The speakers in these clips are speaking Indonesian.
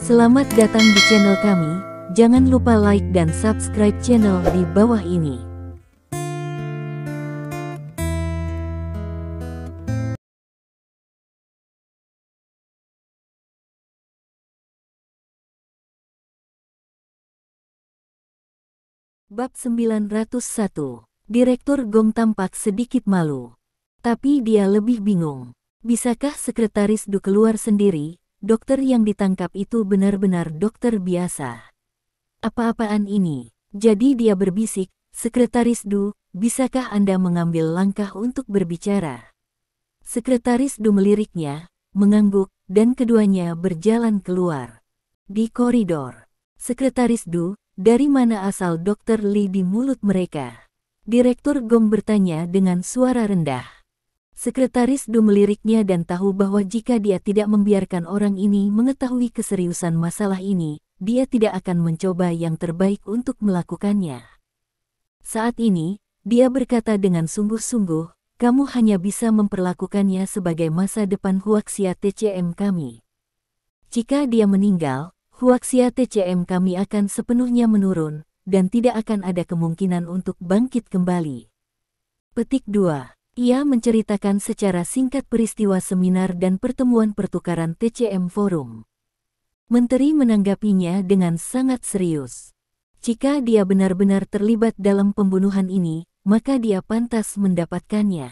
Selamat datang di channel kami, jangan lupa like dan subscribe channel di bawah ini. Bab 901. Direktur Gong tampak sedikit malu. Tapi dia lebih bingung. Bisakah Sekretaris Du keluar sendiri? Dokter yang ditangkap itu benar-benar dokter biasa. Apa-apaan ini? Jadi dia berbisik, Sekretaris Du, bisakah Anda mengambil langkah untuk berbicara? Sekretaris Du meliriknya, mengangguk, dan keduanya berjalan keluar. Di koridor, Sekretaris Du, dari mana asal Dokter Li di mulut mereka? Direktur Gong bertanya dengan suara rendah. Sekretaris Du meliriknya dan tahu bahwa jika dia tidak membiarkan orang ini mengetahui keseriusan masalah ini, dia tidak akan mencoba yang terbaik untuk melakukannya. Saat ini, dia berkata dengan sungguh-sungguh, kamu hanya bisa memperlakukannya sebagai masa depan Huaxia TCM kami. Jika dia meninggal, Huaxia TCM kami akan sepenuhnya menurun, dan tidak akan ada kemungkinan untuk bangkit kembali. Petik 2. Ia menceritakan secara singkat peristiwa seminar dan pertemuan pertukaran TCM Forum. Menteri menanggapinya dengan sangat serius. Jika dia benar-benar terlibat dalam pembunuhan ini, maka dia pantas mendapatkannya.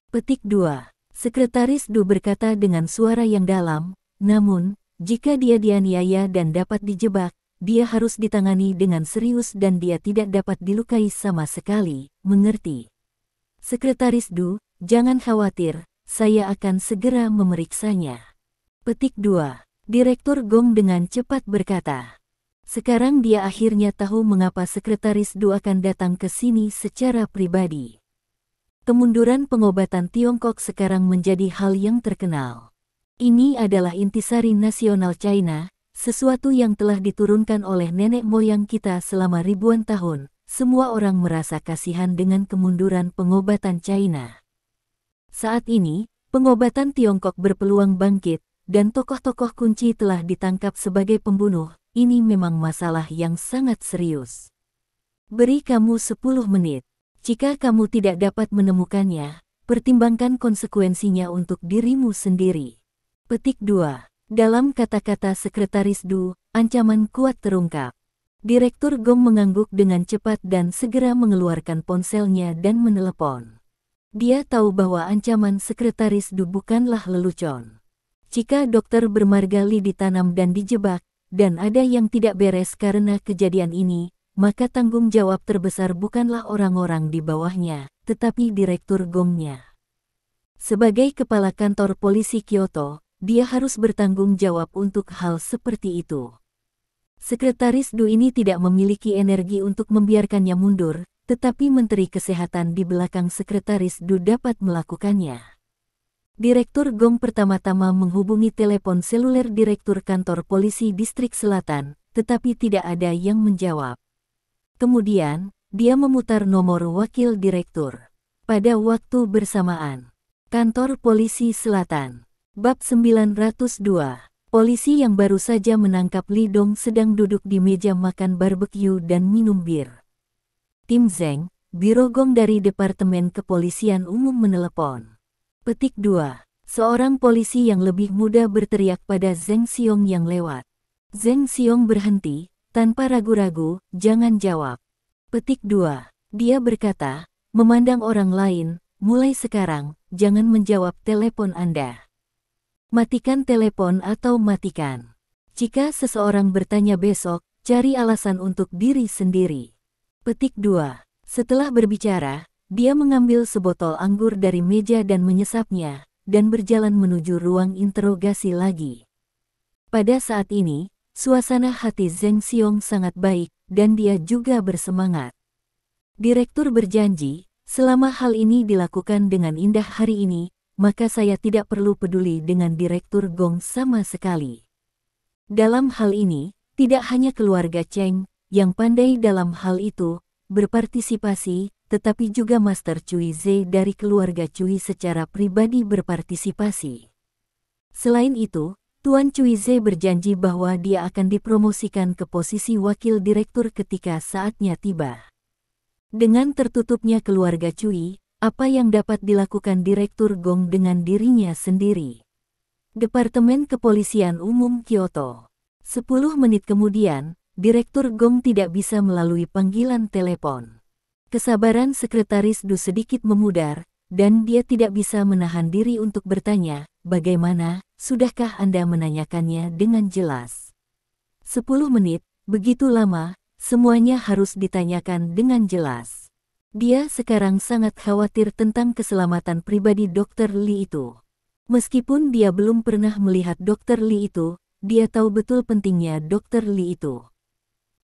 Petik 2. Sekretaris Du berkata dengan suara yang dalam, namun, jika dia dianiaya dan dapat dijebak, dia harus ditangani dengan serius dan dia tidak dapat dilukai sama sekali, mengerti? Sekretaris Du, jangan khawatir, saya akan segera memeriksanya. Petik 2. Direktur Gong dengan cepat berkata. Sekarang dia akhirnya tahu mengapa Sekretaris Du akan datang ke sini secara pribadi. Kemunduran pengobatan Tiongkok sekarang menjadi hal yang terkenal. Ini adalah intisari nasional China, sesuatu yang telah diturunkan oleh nenek moyang kita selama ribuan tahun. Semua orang merasa kasihan dengan kemunduran pengobatan China. Saat ini, pengobatan Tiongkok berpeluang bangkit, dan tokoh-tokoh kunci telah ditangkap sebagai pembunuh. Ini memang masalah yang sangat serius. Beri kamu 10 menit. Jika kamu tidak dapat menemukannya, pertimbangkan konsekuensinya untuk dirimu sendiri. Petik 2. Dalam kata-kata Sekretaris Du, ancaman kuat terungkap. Direktur Gong mengangguk dengan cepat dan segera mengeluarkan ponselnya dan menelepon. Dia tahu bahwa ancaman Sekretaris Du bukanlah lelucon. Jika dokter bermarga Li ditanam dan dijebak, dan ada yang tidak beres karena kejadian ini, maka tanggung jawab terbesar bukanlah orang-orang di bawahnya, tetapi Direktur Gongnya. Sebagai kepala kantor polisi Kyoto, dia harus bertanggung jawab untuk hal seperti itu. Sekretaris Du ini tidak memiliki energi untuk membiarkannya mundur, tetapi Menteri Kesehatan di belakang Sekretaris Du dapat melakukannya. Direktur Gong pertama-tama menghubungi telepon seluler Direktur Kantor Polisi Distrik Selatan, tetapi tidak ada yang menjawab. Kemudian, dia memutar nomor wakil direktur. Pada waktu bersamaan, Kantor Polisi Selatan. Bab 902. Polisi yang baru saja menangkap Li Dong sedang duduk di meja makan barbeque dan minum bir. Tim Zeng, Biro Gong dari Departemen Kepolisian Umum menelepon. Petik 2. Seorang polisi yang lebih muda berteriak pada Zeng Xiong yang lewat. Zeng Xiong berhenti, tanpa ragu-ragu, jangan jawab. Petik 2. Dia berkata, memandang orang lain, mulai sekarang, jangan menjawab telepon Anda. Matikan telepon atau matikan. Jika seseorang bertanya besok, cari alasan untuk diri sendiri. Petik 2. Setelah berbicara, dia mengambil sebotol anggur dari meja dan menyesapnya, dan berjalan menuju ruang interogasi lagi. Pada saat ini, suasana hati Zeng Xiong sangat baik, dan dia juga bersemangat. Direktur berjanji, selama hal ini dilakukan dengan indah hari ini, maka saya tidak perlu peduli dengan Direktur Gong sama sekali. Dalam hal ini, tidak hanya keluarga Cheng, yang pandai dalam hal itu, berpartisipasi, tetapi juga Master Cui Ze dari keluarga Cui secara pribadi berpartisipasi. Selain itu, Tuan Cuize berjanji bahwa dia akan dipromosikan ke posisi wakil direktur ketika saatnya tiba. Dengan tertutupnya keluarga Cui, apa yang dapat dilakukan Direktur Gong dengan dirinya sendiri? Departemen Kepolisian Umum Kyoto. 10 menit kemudian, Direktur Gong tidak bisa melalui panggilan telepon. Kesabaran Sekretaris Du sedikit memudar, dan dia tidak bisa menahan diri untuk bertanya, bagaimana, sudahkah Anda menanyakannya dengan jelas? 10 menit, begitu lama, semuanya harus ditanyakan dengan jelas. Dia sekarang sangat khawatir tentang keselamatan pribadi Dr. Lee itu. Meskipun dia belum pernah melihat Dr. Lee itu, dia tahu betul pentingnya Dr. Lee itu.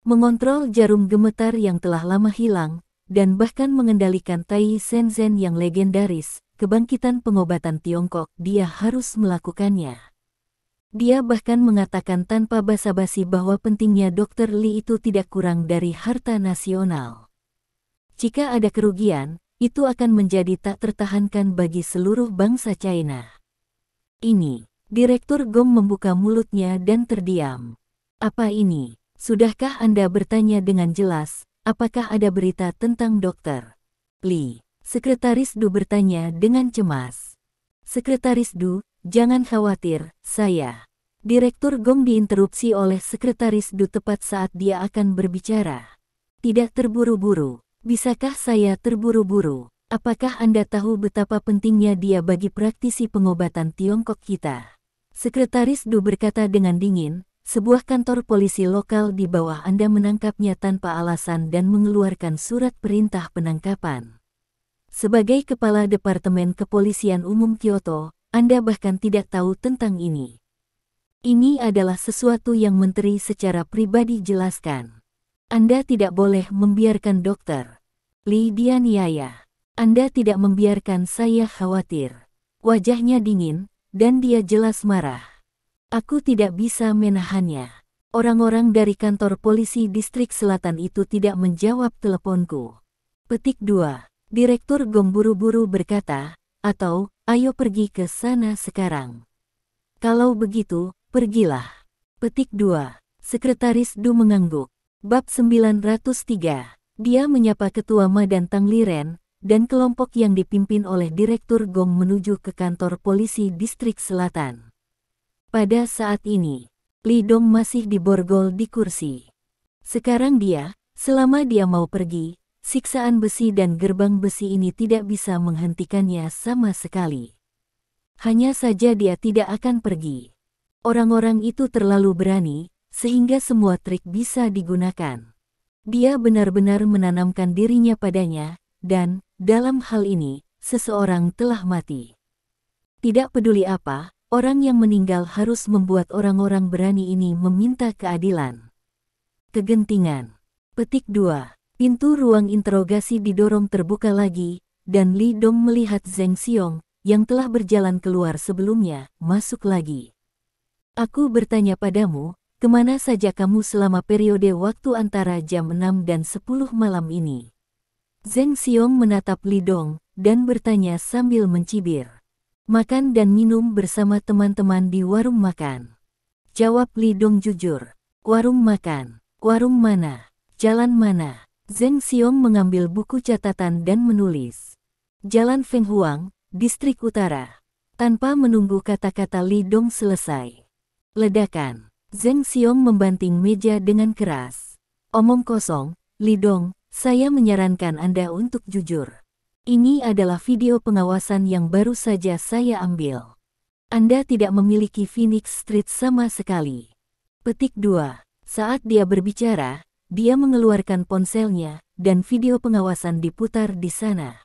Mengontrol jarum gemetar yang telah lama hilang, dan bahkan mengendalikan Tai Shenzhen yang legendaris, kebangkitan pengobatan Tiongkok, dia harus melakukannya. Dia bahkan mengatakan tanpa basa-basi bahwa pentingnya Dr. Lee itu tidak kurang dari harta nasional. Jika ada kerugian, itu akan menjadi tak tertahankan bagi seluruh bangsa China. Ini, Direktur Gong membuka mulutnya dan terdiam. Apa ini? Sudahkah Anda bertanya dengan jelas, apakah ada berita tentang Dr. Lee? Sekretaris Du bertanya dengan cemas. Sekretaris Du, jangan khawatir, saya. Direktur Gong diinterupsi oleh Sekretaris Du tepat saat dia akan berbicara. Tidak terburu-buru. Bisakah saya terburu-buru? Apakah Anda tahu betapa pentingnya dia bagi praktisi pengobatan Tiongkok kita? Sekretaris Du berkata dengan dingin, sebuah kantor polisi lokal di bawah Anda menangkapnya tanpa alasan dan mengeluarkan surat perintah penangkapan. Sebagai Kepala Departemen Kepolisian Umum Kyoto, Anda bahkan tidak tahu tentang ini. Ini adalah sesuatu yang menteri secara pribadi jelaskan. Anda tidak boleh membiarkan Dr. Lee dianiaya. Anda tidak membiarkan saya khawatir. Wajahnya dingin, dan dia jelas marah. Aku tidak bisa menahannya. Orang-orang dari kantor polisi distrik selatan itu tidak menjawab teleponku. Petik 2. Direktur Gong buru-buru berkata, atau, ayo pergi ke sana sekarang. Kalau begitu, pergilah. Petik 2. Sekretaris Du mengangguk. Bab 903. Dia menyapa Ketua Ma dan Tang Liren, dan kelompok yang dipimpin oleh Direktur Gong menuju ke kantor polisi distrik selatan. Pada saat ini, Li Dong masih diborgol di kursi. Sekarang dia, selama dia mau pergi, siksaan besi dan gerbang besi ini tidak bisa menghentikannya sama sekali. Hanya saja dia tidak akan pergi. Orang-orang itu terlalu berani, sehingga semua trik bisa digunakan. Dia benar-benar menanamkan dirinya padanya, dan, dalam hal ini, seseorang telah mati. Tidak peduli apa, orang yang meninggal harus membuat orang-orang berani ini meminta keadilan. Kegentingan. Petik 2. Pintu ruang interogasi didorong terbuka lagi, dan Li Dong melihat Zheng Xiong, yang telah berjalan keluar sebelumnya, masuk lagi. Aku bertanya padamu, kemana saja kamu selama periode waktu antara jam 6 dan 10 malam ini? Zheng Xiong menatap Li Dong, dan bertanya sambil mencibir. Makan dan minum bersama teman-teman di warung makan. Jawab Li Dong jujur. Warung makan. Warung mana? Jalan mana? Zheng Xiong mengambil buku catatan dan menulis. Jalan Feng Huang, Distrik Utara. Tanpa menunggu kata-kata Li Dong selesai. Ledakan. Zheng Xiong membanting meja dengan keras. Omong kosong, Li Dong, saya menyarankan Anda untuk jujur. Ini adalah video pengawasan yang baru saja saya ambil. Anda tidak memiliki Phoenix Street sama sekali. Petik 2. Saat dia berbicara, dia mengeluarkan ponselnya, dan video pengawasan diputar di sana.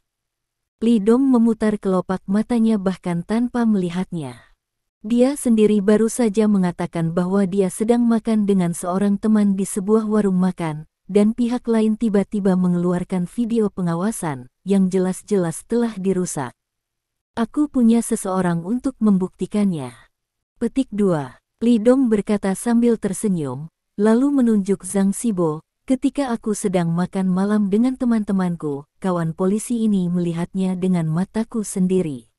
Li Dong memutar kelopak matanya bahkan tanpa melihatnya. Dia sendiri baru saja mengatakan bahwa dia sedang makan dengan seorang teman di sebuah warung makan, dan pihak lain tiba-tiba mengeluarkan video pengawasan, yang jelas-jelas telah dirusak. Aku punya seseorang untuk membuktikannya. Petik 2. Li Dong berkata sambil tersenyum, lalu menunjuk Zhang Xibo, ketika aku sedang makan malam dengan teman-temanku, kawan polisi ini melihatnya dengan mataku sendiri.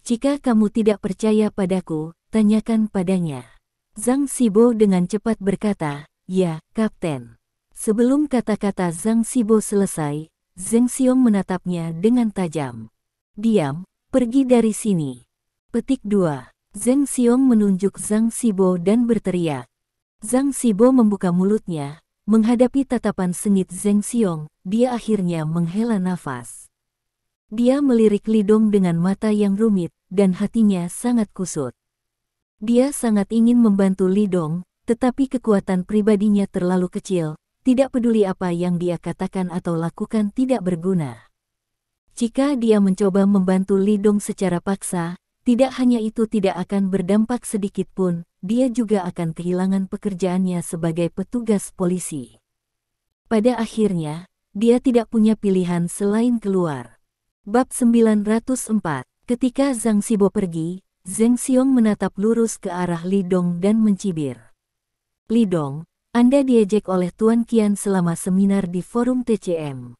Jika kamu tidak percaya padaku, tanyakan padanya. Zhang Xibo dengan cepat berkata, ya, Kapten. Sebelum kata-kata Zhang Xibo selesai, Zheng Xiong menatapnya dengan tajam. Diam, pergi dari sini. Petik 2. Zheng Xiong menunjuk Zhang Xibo dan berteriak. Zhang Xibo membuka mulutnya, menghadapi tatapan sengit Zheng Xiong, dia akhirnya menghela nafas. Dia melirik Li Dong dengan mata yang rumit, dan hatinya sangat kusut. Dia sangat ingin membantu Li Dong, tetapi kekuatan pribadinya terlalu kecil, tidak peduli apa yang dia katakan atau lakukan tidak berguna. Jika dia mencoba membantu Li Dong secara paksa, tidak hanya itu tidak akan berdampak sedikit pun, dia juga akan kehilangan pekerjaannya sebagai petugas polisi. Pada akhirnya, dia tidak punya pilihan selain keluar. Bab 904. Ketika Zhang Xibo pergi, Zheng Xiong menatap lurus ke arah Li Dong dan mencibir. Li Dong, Anda diejek oleh Tuan Qian selama seminar di forum TCM.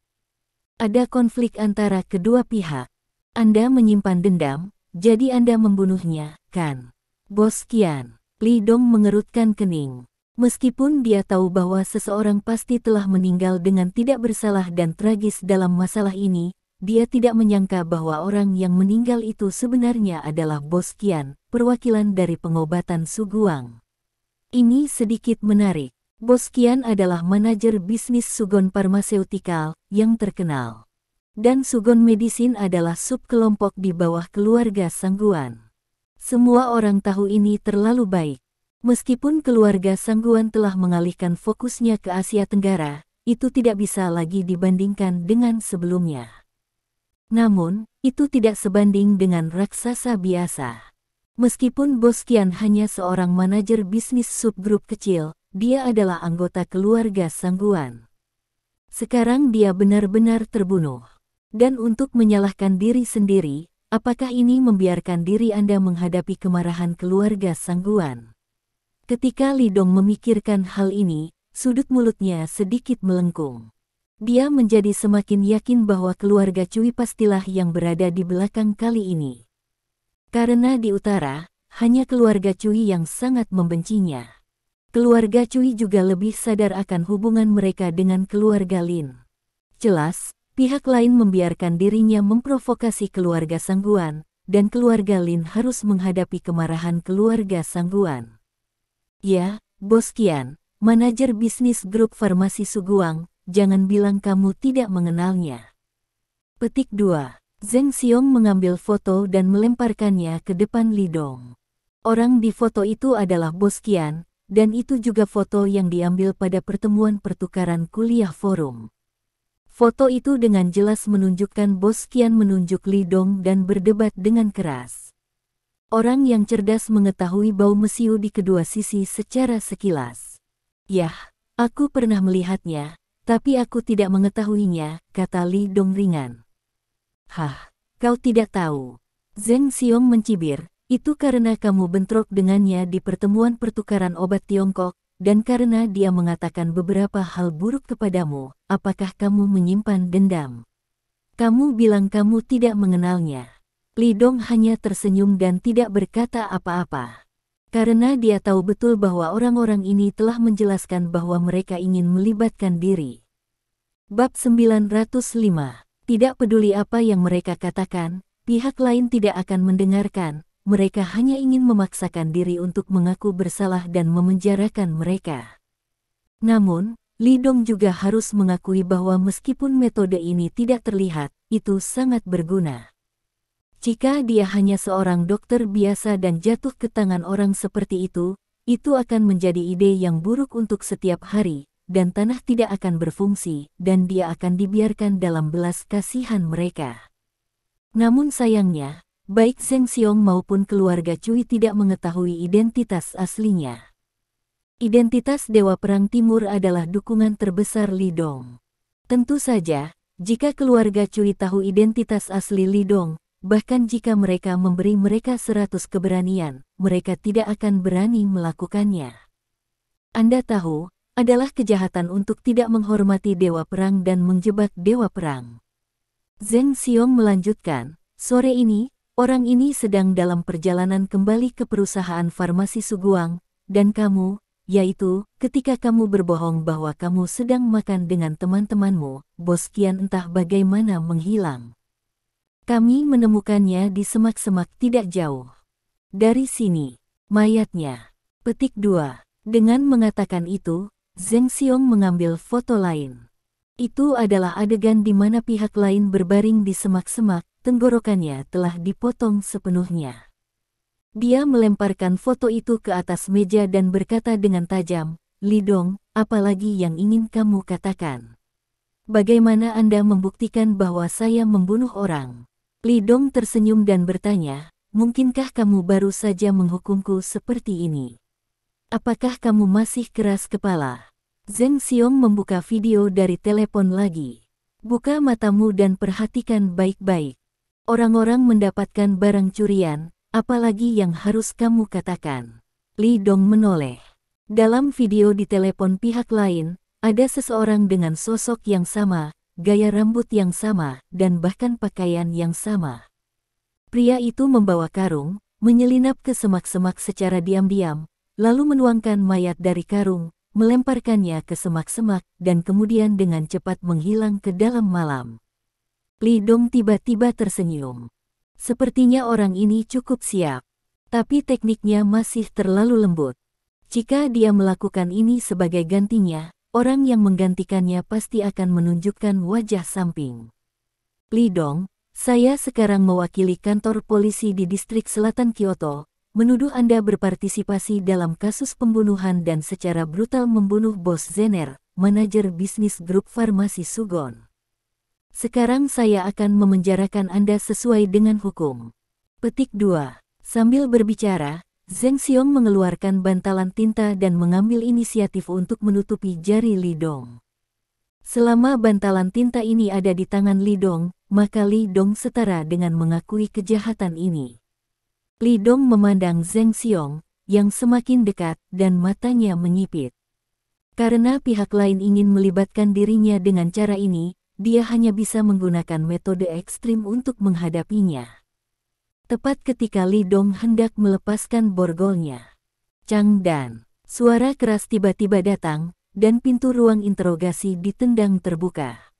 Ada konflik antara kedua pihak. Anda menyimpan dendam, jadi Anda membunuhnya, kan? Bos Qian. Li Dong mengerutkan kening. Meskipun dia tahu bahwa seseorang pasti telah meninggal dengan tidak bersalah dan tragis dalam masalah ini, dia tidak menyangka bahwa orang yang meninggal itu sebenarnya adalah Bos Qian, perwakilan dari pengobatan Suguang. Ini sedikit menarik. Bos Qian adalah manajer bisnis Sugon Pharmaceutical yang terkenal. Dan Sugon Medicine adalah subkelompok di bawah keluarga Sangguan. Semua orang tahu ini terlalu baik. Meskipun keluarga Sangguan telah mengalihkan fokusnya ke Asia Tenggara, itu tidak bisa lagi dibandingkan dengan sebelumnya. Namun, itu tidak sebanding dengan raksasa biasa. Meskipun Bos Qian hanya seorang manajer bisnis subgrup kecil, dia adalah anggota keluarga Sangguan. Sekarang dia benar-benar terbunuh. Dan untuk menyalahkan diri sendiri, apakah ini membiarkan diri Anda menghadapi kemarahan keluarga Sangguan? Ketika Li Dong memikirkan hal ini, sudut mulutnya sedikit melengkung. Dia menjadi semakin yakin bahwa keluarga Cui pastilah yang berada di belakang kali ini. Karena di utara, hanya keluarga Cui yang sangat membencinya. Keluarga Cui juga lebih sadar akan hubungan mereka dengan keluarga Lin. Jelas, pihak lain membiarkan dirinya memprovokasi keluarga Sangguan, dan keluarga Lin harus menghadapi kemarahan keluarga Sangguan. Ya, Bos Qian, manajer bisnis grup farmasi Suguang, jangan bilang kamu tidak mengenalnya. Petik 2. Zheng Xiong mengambil foto dan melemparkannya ke depan Li Dong. Orang di foto itu adalah Bos Qian, dan itu juga foto yang diambil pada pertemuan pertukaran kuliah forum. Foto itu dengan jelas menunjukkan Bos Qian menunjuk Li Dong dan berdebat dengan keras. Orang yang cerdas mengetahui bau mesiu di kedua sisi secara sekilas. Yah, aku pernah melihatnya. Tapi aku tidak mengetahuinya, kata Li Dong ringan. Hah, kau tidak tahu. Zheng Xiong mencibir, itu karena kamu bentrok dengannya di pertemuan pertukaran obat Tiongkok, dan karena dia mengatakan beberapa hal buruk kepadamu, apakah kamu menyimpan dendam? Kamu bilang kamu tidak mengenalnya. Li Dong hanya tersenyum dan tidak berkata apa-apa. Karena dia tahu betul bahwa orang-orang ini telah menjelaskan bahwa mereka ingin melibatkan diri. Bab 905. Tidak peduli apa yang mereka katakan, pihak lain tidak akan mendengarkan, mereka hanya ingin memaksakan diri untuk mengaku bersalah dan memenjarakan mereka. Namun, Li Dong juga harus mengakui bahwa meskipun metode ini tidak terlihat, itu sangat berguna. Jika dia hanya seorang dokter biasa dan jatuh ke tangan orang seperti itu akan menjadi ide yang buruk untuk setiap hari, dan tanah tidak akan berfungsi, dan dia akan dibiarkan dalam belas kasihan mereka. Namun sayangnya, baik Zheng Xiong maupun keluarga Cui tidak mengetahui identitas aslinya. Identitas Dewa Perang Timur adalah dukungan terbesar Li Dong. Tentu saja, jika keluarga Cui tahu identitas asli Li Dong, bahkan jika mereka memberi mereka 100 keberanian, mereka tidak akan berani melakukannya. Anda tahu, adalah kejahatan untuk tidak menghormati Dewa Perang dan menjebak Dewa Perang. Zheng Xiong melanjutkan, sore ini, Orang ini sedang dalam perjalanan kembali ke perusahaan farmasi Suguang, dan kamu, yaitu, ketika kamu berbohong bahwa kamu sedang makan dengan teman-temanmu, Bos Kian entah bagaimana menghilang. Kami menemukannya di semak-semak tidak jauh dari sini. Mayatnya. Petik 2. Dengan mengatakan itu, Zheng Xiong mengambil foto lain. Itu adalah adegan di mana pihak lain berbaring di semak-semak, tenggorokannya telah dipotong sepenuhnya. Dia melemparkan foto itu ke atas meja dan berkata dengan tajam, "Li Dong, apalagi yang ingin kamu katakan? Bagaimana Anda membuktikan bahwa saya membunuh orang?" Li Dong tersenyum dan bertanya, "Mungkinkah kamu baru saja menghukumku seperti ini? Apakah kamu masih keras kepala?" Zheng Xiong membuka video dari telepon lagi. "Buka matamu dan perhatikan baik-baik. Orang-orang mendapatkan barang curian, apalagi yang harus kamu katakan?" Li Dong menoleh. Dalam video di telepon pihak lain, ada seseorang dengan sosok yang sama, gaya rambut yang sama, dan bahkan pakaian yang sama. Pria itu membawa karung, menyelinap ke semak-semak secara diam-diam, lalu menuangkan mayat dari karung, melemparkannya ke semak-semak, dan kemudian dengan cepat menghilang ke dalam malam. Li Dong tiba-tiba tersenyum. Sepertinya orang ini cukup siap. Tapi tekniknya masih terlalu lembut. Jika dia melakukan ini sebagai gantinya, orang yang menggantikannya pasti akan menunjukkan wajah samping. "Li Dong, saya sekarang mewakili kantor polisi di distrik selatan Kyoto, menuduh Anda berpartisipasi dalam kasus pembunuhan dan secara brutal membunuh Bos Zener, manajer bisnis grup farmasi Sugon. Sekarang saya akan memenjarakan Anda sesuai dengan hukum." Petik 2. Sambil berbicara, Zheng Xiong mengeluarkan bantalan tinta dan mengambil inisiatif untuk menutupi jari Li Dong. Selama bantalan tinta ini ada di tangan Li Dong, maka Li Dong setara dengan mengakui kejahatan ini. Li Dong memandang Zheng Xiong, yang semakin dekat, dan matanya menyipit. Karena pihak lain ingin melibatkan dirinya dengan cara ini, dia hanya bisa menggunakan metode ekstrim untuk menghadapinya. Tepat ketika Li Dong hendak melepaskan borgolnya, "Chang Dan!" Suara keras tiba-tiba datang, dan pintu ruang interogasi ditendang terbuka.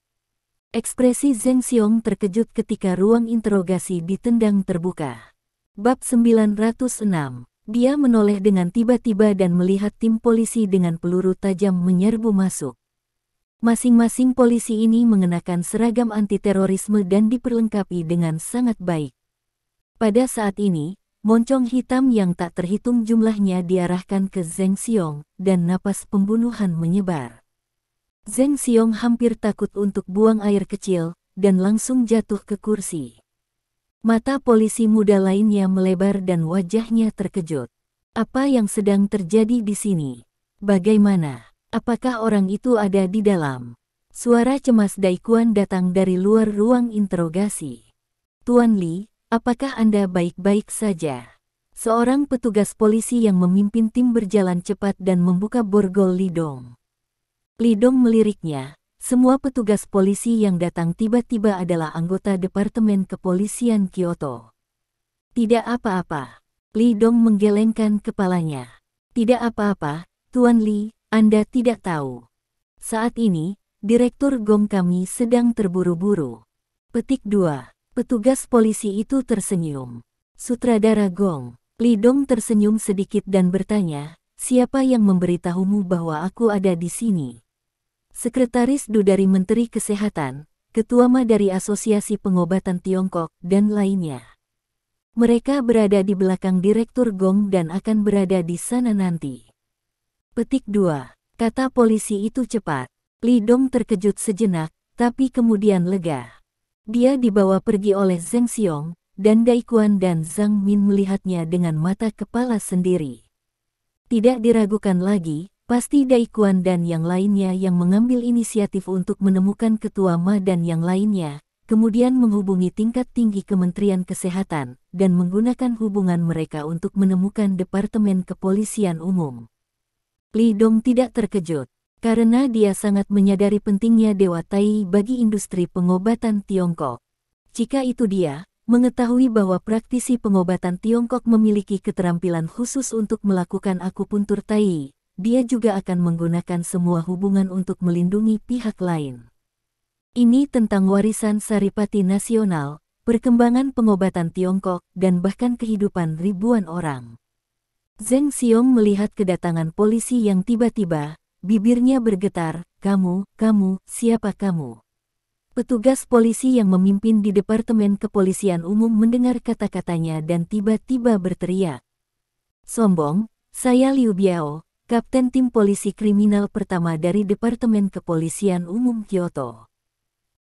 Ekspresi Zheng Xiong terkejut ketika ruang interogasi ditendang terbuka. Bab 906. Dia menoleh dengan tiba-tiba dan melihat tim polisi dengan peluru tajam menyerbu masuk. Masing-masing polisi ini mengenakan seragam anti-terorisme dan diperlengkapi dengan sangat baik. Pada saat ini, moncong hitam yang tak terhitung jumlahnya diarahkan ke Zheng Xiong, dan napas pembunuhan menyebar. Zheng Xiong hampir takut untuk buang air kecil, dan langsung jatuh ke kursi. Mata polisi muda lainnya melebar dan wajahnya terkejut. Apa yang sedang terjadi di sini? Bagaimana? Apakah orang itu ada di dalam? Suara cemas Daikuan datang dari luar ruang interogasi. "Tuan Li, apakah Anda baik-baik saja?" Seorang petugas polisi yang memimpin tim berjalan cepat dan membuka borgol Li Dong. Li Dong meliriknya. Semua petugas polisi yang datang tiba-tiba adalah anggota Departemen Kepolisian Kyoto. "Tidak apa-apa." Li Dong menggelengkan kepalanya. "Tidak apa-apa, Tuan Li. Anda tidak tahu. Saat ini, Direktur Gong kami sedang terburu-buru." Petik 2. Petugas polisi itu tersenyum. "Sutradara Gong." Li Dong tersenyum sedikit dan bertanya, "Siapa yang memberitahumu bahwa aku ada di sini?" "Sekretaris Du dari Menteri Kesehatan, Ketua Ma dari Asosiasi Pengobatan Tiongkok, dan lainnya. Mereka berada di belakang Direktur Gong dan akan berada di sana nanti." Petik 2. Kata polisi itu cepat. Li Dong terkejut sejenak, tapi kemudian lega. Dia dibawa pergi oleh Zheng Xiong, dan Daikuan dan Zhang Min melihatnya dengan mata kepala sendiri. Tidak diragukan lagi, pasti Daikuan dan yang lainnya yang mengambil inisiatif untuk menemukan Ketua Ma dan yang lainnya, kemudian menghubungi tingkat tinggi Kementerian Kesehatan, dan menggunakan hubungan mereka untuk menemukan Departemen Kepolisian Umum. Li Dong tidak terkejut, karena dia sangat menyadari pentingnya Dewa Tai bagi industri pengobatan Tiongkok. Jika itu dia, Mengetahui bahwa praktisi pengobatan Tiongkok memiliki keterampilan khusus untuk melakukan akupuntur tai, dia juga akan menggunakan semua hubungan untuk melindungi pihak lain. Ini tentang warisan Saripati nasional, perkembangan pengobatan Tiongkok, dan bahkan kehidupan ribuan orang. Zheng Xiong melihat kedatangan polisi yang tiba-tiba, bibirnya bergetar, kamu, siapa kamu? Petugas polisi yang memimpin di Departemen Kepolisian Umum mendengar kata-katanya dan tiba-tiba berteriak. Sombong, saya Liu Biao, Kapten Tim Polisi Kriminal pertama dari Departemen Kepolisian Umum Kyoto.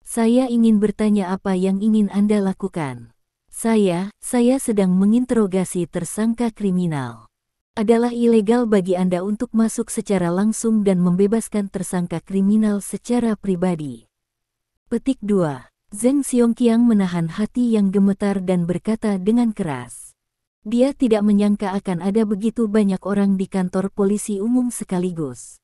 Saya ingin bertanya apa yang ingin Anda lakukan. Saya sedang menginterogasi tersangka kriminal. Adalah ilegal bagi Anda untuk masuk secara langsung dan membebaskan tersangka kriminal secara pribadi. Petik 2. Zheng Xiongqiang menahan hati yang gemetar dan berkata dengan keras. Dia tidak menyangka akan ada begitu banyak orang di kantor polisi umum sekaligus.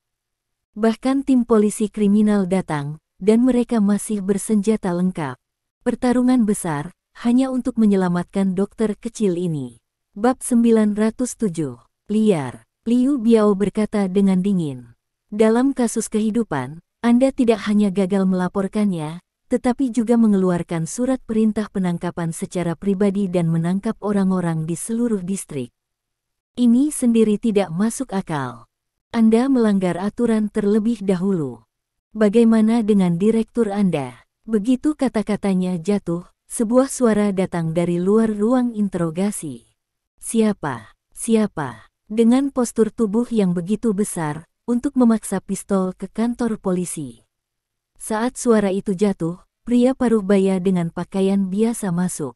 Bahkan tim polisi kriminal datang, dan mereka masih bersenjata lengkap. Pertarungan besar, hanya untuk menyelamatkan dokter kecil ini. Bab 907. Liar. Liu Biao berkata dengan dingin. Dalam kasus kehidupan, Anda tidak hanya gagal melaporkannya, tetapi juga mengeluarkan surat perintah penangkapan secara pribadi dan menangkap orang-orang di seluruh distrik. Ini sendiri tidak masuk akal. Anda melanggar aturan terlebih dahulu. Bagaimana dengan direktur Anda? Begitu kata-katanya jatuh, sebuah suara datang dari luar ruang interogasi. Siapa? Dengan postur tubuh yang begitu besar, untuk memaksa pistol ke kantor polisi. Saat suara itu jatuh, pria paruh baya dengan pakaian biasa masuk.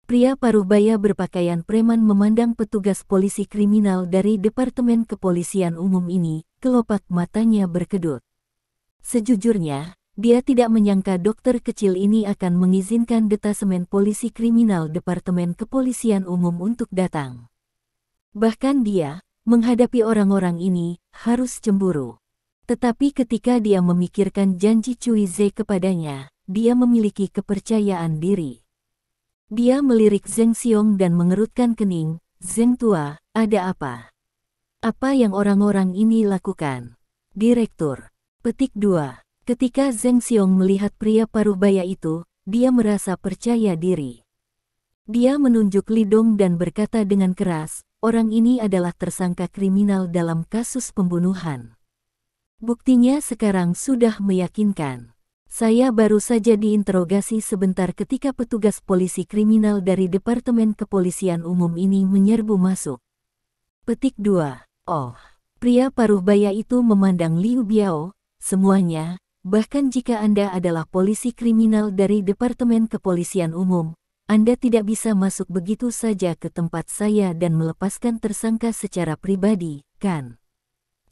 Pria paruh baya berpakaian preman memandang petugas polisi kriminal dari Departemen Kepolisian Umum ini, kelopak matanya berkedut. Sejujurnya, dia tidak menyangka dokter kecil ini akan mengizinkan detasemen polisi kriminal Departemen Kepolisian Umum untuk datang. Bahkan dia, menghadapi orang-orang ini, harus cemburu. Tetapi ketika dia memikirkan janji Cui Ze kepadanya, dia memiliki kepercayaan diri. Dia melirik Zheng Xiong dan mengerutkan kening, Zheng tua, ada apa? Apa yang orang-orang ini lakukan? Direktur. Petik 2. Ketika Zheng Xiong melihat pria parubaya itu, dia merasa percaya diri. Dia menunjuk Lidong dan berkata dengan keras, orang ini adalah tersangka kriminal dalam kasus pembunuhan. Buktinya sekarang sudah meyakinkan. Saya baru saja diinterogasi sebentar ketika petugas polisi kriminal dari Departemen Kepolisian Umum ini menyerbu masuk. Petik 2. Oh, pria paruh baya itu memandang Liu Biao, semuanya, bahkan jika Anda adalah polisi kriminal dari Departemen Kepolisian Umum, Anda tidak bisa masuk begitu saja ke tempat saya dan melepaskan tersangka secara pribadi, kan?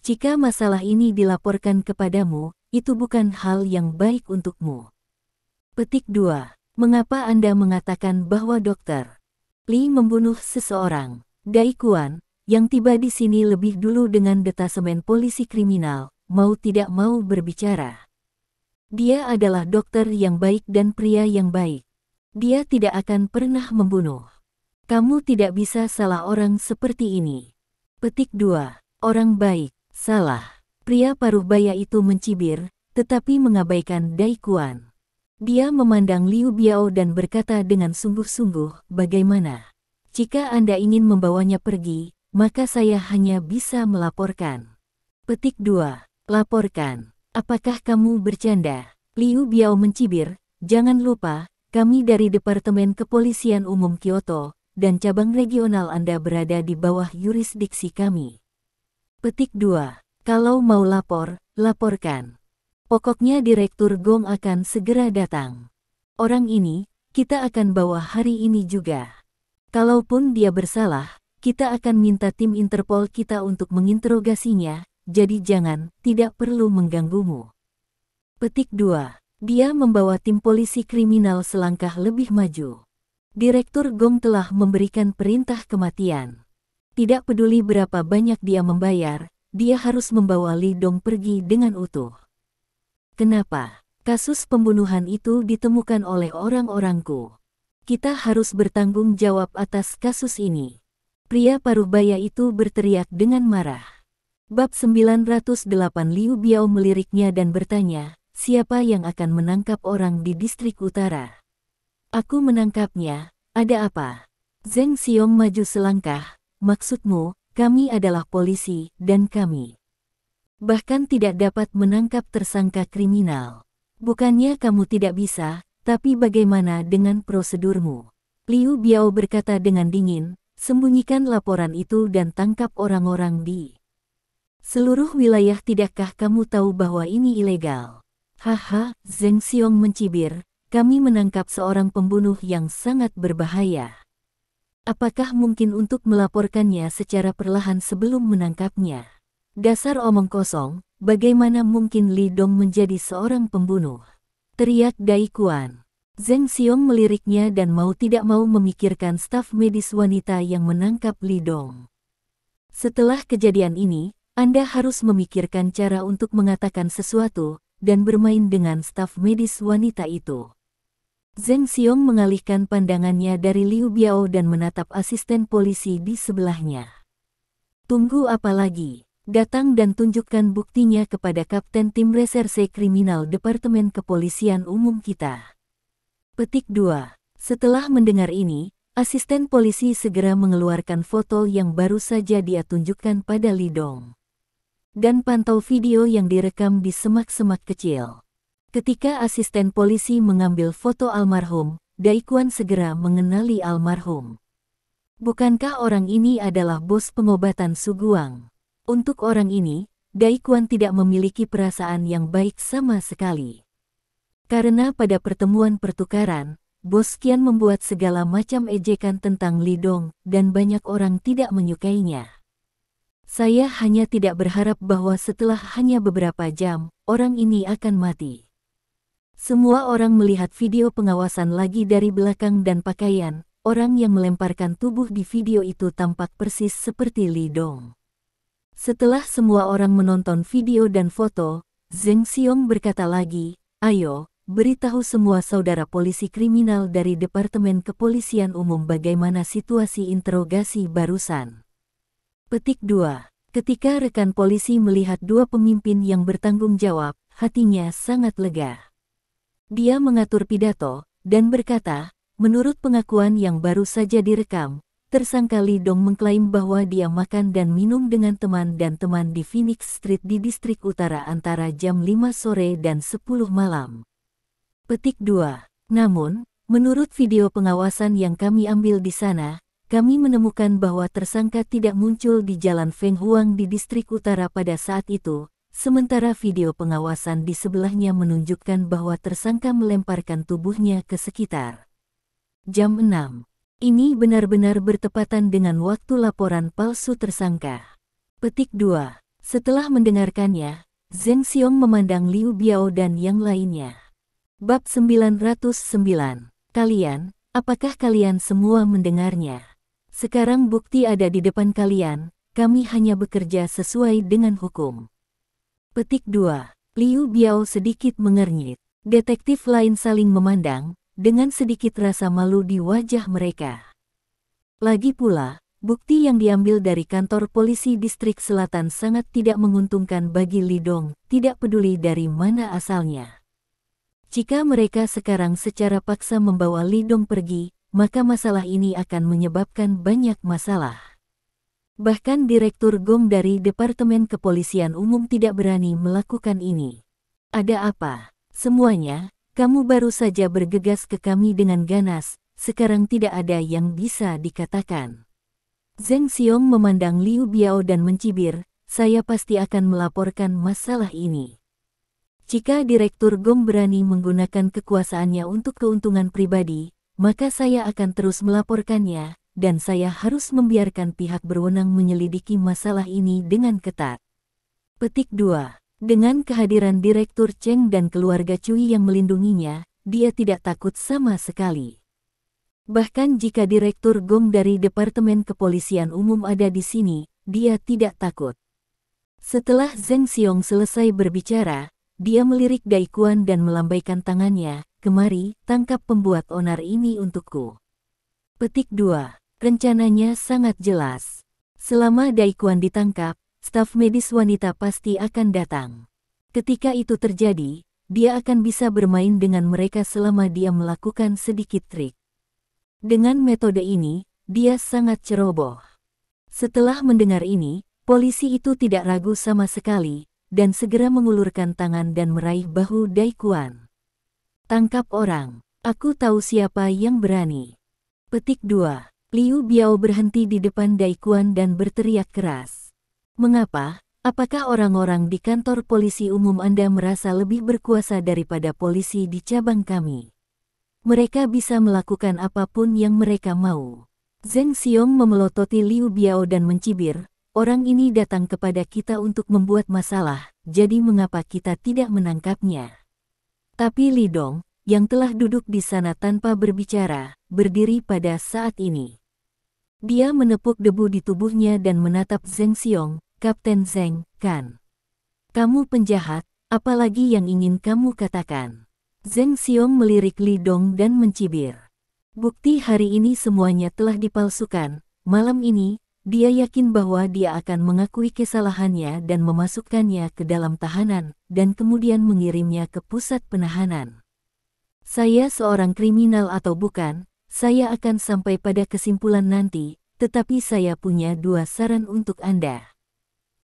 Jika masalah ini dilaporkan kepadamu, itu bukan hal yang baik untukmu. Petik 2. Mengapa Anda mengatakan bahwa Dr. Li membunuh seseorang, Dai Kuan, yang tiba di sini lebih dulu dengan detasemen polisi kriminal, mau tidak mau berbicara? Dia adalah dokter yang baik dan pria yang baik. Dia tidak akan pernah membunuh. Kamu tidak bisa salah orang seperti ini. Petik 2. Orang baik, salah. Pria paruh baya itu mencibir, tetapi mengabaikan Dai Kuan. Dia memandang Liu Biao dan berkata dengan sungguh-sungguh, bagaimana? Jika Anda ingin membawanya pergi, maka saya hanya bisa melaporkan. Petik 2. Laporkan. Apakah kamu bercanda? Liu Biao mencibir, jangan lupa, kami dari Departemen Kepolisian Umum Kyoto, dan cabang regional Anda berada di bawah yurisdiksi kami. Petik 2. Kalau mau lapor, laporkan. Pokoknya Direktur Gong akan segera datang. Orang ini, kita akan bawa hari ini juga. Kalaupun dia bersalah, kita akan minta tim Interpol kita untuk menginterogasinya, jadi tidak perlu mengganggumu. Petik 2. Dia membawa tim polisi kriminal selangkah lebih maju. Direktur Gong telah memberikan perintah kematian. Tidak peduli berapa banyak dia membayar, dia harus membawa Li Dong pergi dengan utuh. Kenapa? Kasus pembunuhan itu ditemukan oleh orang-orangku. Kita harus bertanggung jawab atas kasus ini. Pria paruh baya itu berteriak dengan marah. Bab 908 Liu Biao meliriknya dan bertanya, siapa yang akan menangkap orang di distrik utara? Aku menangkapnya, ada apa? Zheng Xiong maju selangkah, maksudmu, kami adalah polisi, dan kami bahkan tidak dapat menangkap tersangka kriminal. Bukannya kamu tidak bisa, tapi bagaimana dengan prosedurmu? Liu Biao berkata dengan dingin, sembunyikan laporan itu dan tangkap orang-orang di seluruh wilayah. Tidakkah kamu tahu bahwa ini ilegal? Haha, Zheng Xiong mencibir, kami menangkap seorang pembunuh yang sangat berbahaya. Apakah mungkin untuk melaporkannya secara perlahan sebelum menangkapnya? Dasar omong kosong, bagaimana mungkin Li Dong menjadi seorang pembunuh? Teriak Dai Kuan. Zheng Xiong meliriknya dan mau tidak mau memikirkan staf medis wanita yang menangkap Li Dong. Setelah kejadian ini, Anda harus memikirkan cara untuk mengatakan sesuatu, dan bermain dengan staf medis wanita itu. Zheng Xiong mengalihkan pandangannya dari Liu Biao dan menatap asisten polisi di sebelahnya. Tunggu apa lagi? Datang dan tunjukkan buktinya kepada Kapten Tim Reserse Kriminal Departemen Kepolisian Umum kita. Petik 2. Setelah mendengar ini, asisten polisi segera mengeluarkan foto yang baru saja dia tunjukkan pada Li Dong. Dan pantau video yang direkam di semak-semak kecil. Ketika asisten polisi mengambil foto almarhum, Dai Kuan segera mengenali almarhum. Bukankah orang ini adalah bos pengobatan Suguang? Untuk orang ini, Dai Kuan tidak memiliki perasaan yang baik sama sekali. Karena pada pertemuan pertukaran, Bos Qian membuat segala macam ejekan tentang Li Dong, dan banyak orang tidak menyukainya. Saya hanya tidak berharap bahwa setelah hanya beberapa jam, orang ini akan mati. Semua orang melihat video pengawasan lagi dari belakang dan pakaian, orang yang melemparkan tubuh di video itu tampak persis seperti Li Dong. Setelah semua orang menonton video dan foto, Zheng Xiong berkata lagi, ayo, beritahu semua saudara polisi kriminal dari Departemen Kepolisian Umum bagaimana situasi interogasi barusan. Petik 2. Ketika rekan polisi melihat dua pemimpin yang bertanggung jawab, hatinya sangat lega. Dia mengatur pidato, dan berkata, menurut pengakuan yang baru saja direkam, tersangka Li Dong mengklaim bahwa dia makan dan minum dengan teman dan teman di Phoenix Street di distrik utara antara jam 5 sore dan 10 malam. Petik 2. Namun, menurut video pengawasan yang kami ambil di sana, kami menemukan bahwa tersangka tidak muncul di Jalan Feng Huang di distrik utara pada saat itu, sementara video pengawasan di sebelahnya menunjukkan bahwa tersangka melemparkan tubuhnya ke sekitar jam 6. Ini benar-benar bertepatan dengan waktu laporan palsu tersangka. Petik 2. Setelah mendengarkannya, Zheng Xiong memandang Liu Biao dan yang lainnya. Bab 909. Kalian, apakah kalian semua mendengarnya? Sekarang bukti ada di depan kalian, kami hanya bekerja sesuai dengan hukum. Petik 2. Liu Biao sedikit mengernyit. Detektif lain saling memandang, dengan sedikit rasa malu di wajah mereka. Lagi pula, bukti yang diambil dari kantor polisi distrik selatan sangat tidak menguntungkan bagi Li Dong, tidak peduli dari mana asalnya. Jika mereka sekarang secara paksa membawa Li Dong pergi, maka masalah ini akan menyebabkan banyak masalah. Bahkan Direktur Gong dari Departemen Kepolisian Umum tidak berani melakukan ini. Ada apa? Semuanya, kamu baru saja bergegas ke kami dengan ganas, sekarang tidak ada yang bisa dikatakan. Zheng Xiong memandang Liu Biao dan mencibir, saya pasti akan melaporkan masalah ini. Jika Direktur Gong berani menggunakan kekuasaannya untuk keuntungan pribadi, maka saya akan terus melaporkannya, dan saya harus membiarkan pihak berwenang menyelidiki masalah ini dengan ketat. Petik 2. Dengan kehadiran Direktur Cheng dan keluarga Cui yang melindunginya, dia tidak takut sama sekali. Bahkan jika Direktur Gong dari Departemen Kepolisian Umum ada di sini, dia tidak takut. Setelah Zheng Xiong selesai berbicara, dia melirik Daikuan dan melambaikan tangannya, "Kemari, tangkap pembuat onar ini untukku." Petik 2. Rencananya sangat jelas. Selama Daikuan ditangkap, staf medis wanita pasti akan datang. Ketika itu terjadi, dia akan bisa bermain dengan mereka selama dia melakukan sedikit trik. Dengan metode ini, dia sangat ceroboh. Setelah mendengar ini, polisi itu tidak ragu sama sekali, dan segera mengulurkan tangan dan meraih bahu Daikuan. "Tangkap orang. Aku tahu siapa yang berani." Petik 2. Liu Biao berhenti di depan Daikuan dan berteriak keras. "Mengapa? Apakah orang-orang di kantor polisi umum Anda merasa lebih berkuasa daripada polisi di cabang kami? Mereka bisa melakukan apapun yang mereka mau." Zheng Xiong memelototi Liu Biao dan mencibir, "Orang ini datang kepada kita untuk membuat masalah, jadi mengapa kita tidak menangkapnya?" Tapi Li Dong, yang telah duduk di sana tanpa berbicara, berdiri pada saat ini. Dia menepuk debu di tubuhnya dan menatap Zheng Xiong, "Kapten Zheng, kan? Kamu penjahat, apalagi yang ingin kamu katakan?" Zheng Xiong melirik Li Dong dan mencibir. Bukti hari ini semuanya telah dipalsukan. Malam ini, dia yakin bahwa dia akan mengakui kesalahannya dan memasukkannya ke dalam tahanan, dan kemudian mengirimnya ke pusat penahanan. "Saya seorang kriminal atau bukan, saya akan sampai pada kesimpulan nanti, tetapi saya punya 2 saran untuk Anda."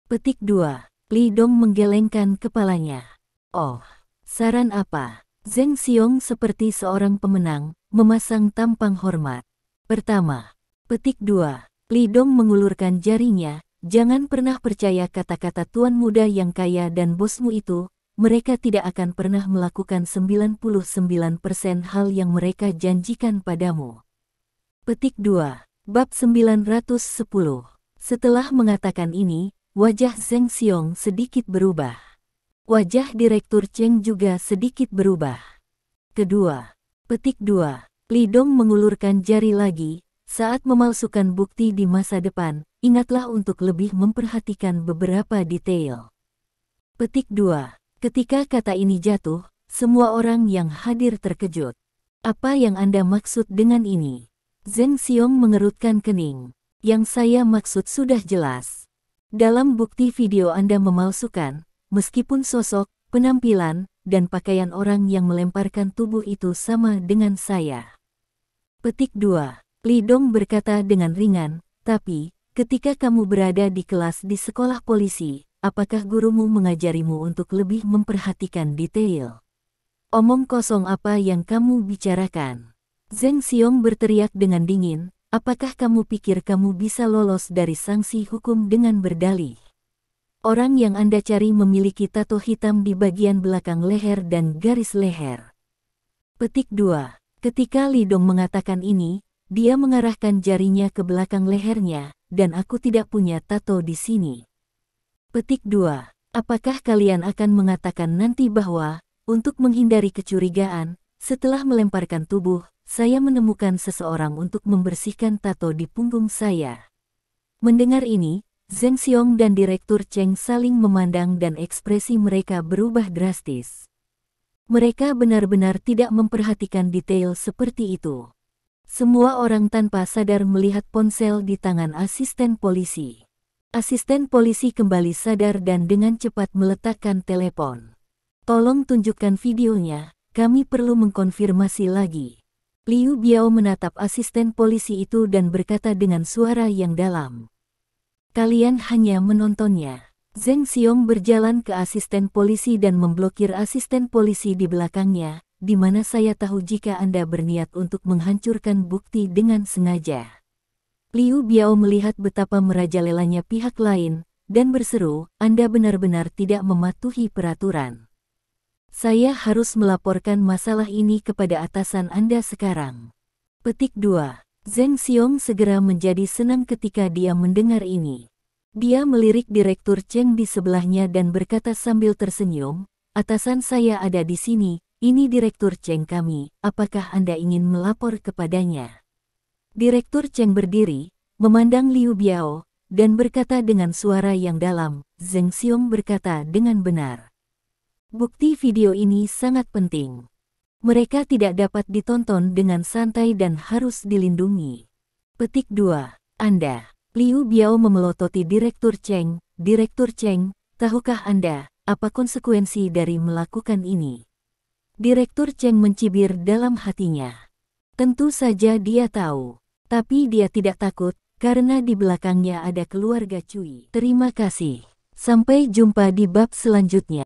Petik 2. Li Dong menggelengkan kepalanya. "Oh, saran apa?" Zheng Xiong seperti seorang pemenang, memasang tampang hormat. "Pertama." Petik 2. Li Dong mengulurkan jarinya, "Jangan pernah percaya kata-kata tuan muda yang kaya dan bosmu itu, mereka tidak akan pernah melakukan 99% hal yang mereka janjikan padamu." Petik 2. Bab 910. Setelah mengatakan ini, wajah Zheng Xiong sedikit berubah. Wajah Direktur Cheng juga sedikit berubah. Kedua. Petik 2. Li Dong mengulurkan jari lagi, "Saat memalsukan bukti di masa depan, ingatlah untuk lebih memperhatikan beberapa detail." Petik 2. Ketika kata ini jatuh, semua orang yang hadir terkejut. "Apa yang Anda maksud dengan ini?" Zheng Xiong mengerutkan kening. "Yang saya maksud sudah jelas. Dalam bukti video Anda memalsukan, meskipun sosok, penampilan, dan pakaian orang yang melemparkan tubuh itu sama dengan saya." Petik 2. Li Dong berkata dengan ringan, "Tapi, ketika kamu berada di kelas di sekolah polisi, apakah gurumu mengajarimu untuk lebih memperhatikan detail? Omong kosong apa yang kamu bicarakan?" Zheng Xiong berteriak dengan dingin, "Apakah kamu pikir kamu bisa lolos dari sanksi hukum dengan berdalih? Orang yang Anda cari memiliki tato hitam di bagian belakang leher dan garis leher." Petik 2. Ketika Li Dong mengatakan ini, dia mengarahkan jarinya ke belakang lehernya, "Dan aku tidak punya tato di sini." Petik 2. Apakah kalian akan mengatakan nanti bahwa, untuk menghindari kecurigaan, setelah melemparkan tubuh, saya menemukan seseorang untuk membersihkan tato di punggung saya? Mendengar ini, Zheng Xiong dan Direktur Cheng saling memandang dan ekspresi mereka berubah drastis. Mereka benar-benar tidak memperhatikan detail seperti itu. Semua orang tanpa sadar melihat ponsel di tangan asisten polisi. Asisten polisi kembali sadar dan dengan cepat meletakkan telepon. "Tolong tunjukkan videonya, kami perlu mengkonfirmasi lagi." Liu Biao menatap asisten polisi itu dan berkata dengan suara yang dalam, "Kalian hanya menontonnya." Zheng Xiong berjalan ke asisten polisi dan memblokir asisten polisi di belakangnya, "Di mana saya tahu jika Anda berniat untuk menghancurkan bukti dengan sengaja." Liu Biao melihat betapa merajalelanya pihak lain, dan berseru, "Anda benar-benar tidak mematuhi peraturan. Saya harus melaporkan masalah ini kepada atasan Anda sekarang." Petik 2. Zheng Xiong segera menjadi senang ketika dia mendengar ini. Dia melirik Direktur Cheng di sebelahnya dan berkata sambil tersenyum, "Atasan saya ada di sini, ini Direktur Cheng kami, apakah Anda ingin melapor kepadanya?" Direktur Cheng berdiri, memandang Liu Biao, dan berkata dengan suara yang dalam, "Zheng Xiong berkata dengan benar. Bukti video ini sangat penting. Mereka tidak dapat ditonton dengan santai dan harus dilindungi. Petik 2. Anda. Liu Biao memelototi Direktur Cheng. Direktur Cheng, tahukah Anda apa konsekuensi dari melakukan ini? Direktur Cheng mencibir dalam hatinya. Tentu saja dia tahu. Tapi dia tidak takut, karena di belakangnya ada keluarga Cui. Terima kasih. Sampai jumpa di bab selanjutnya.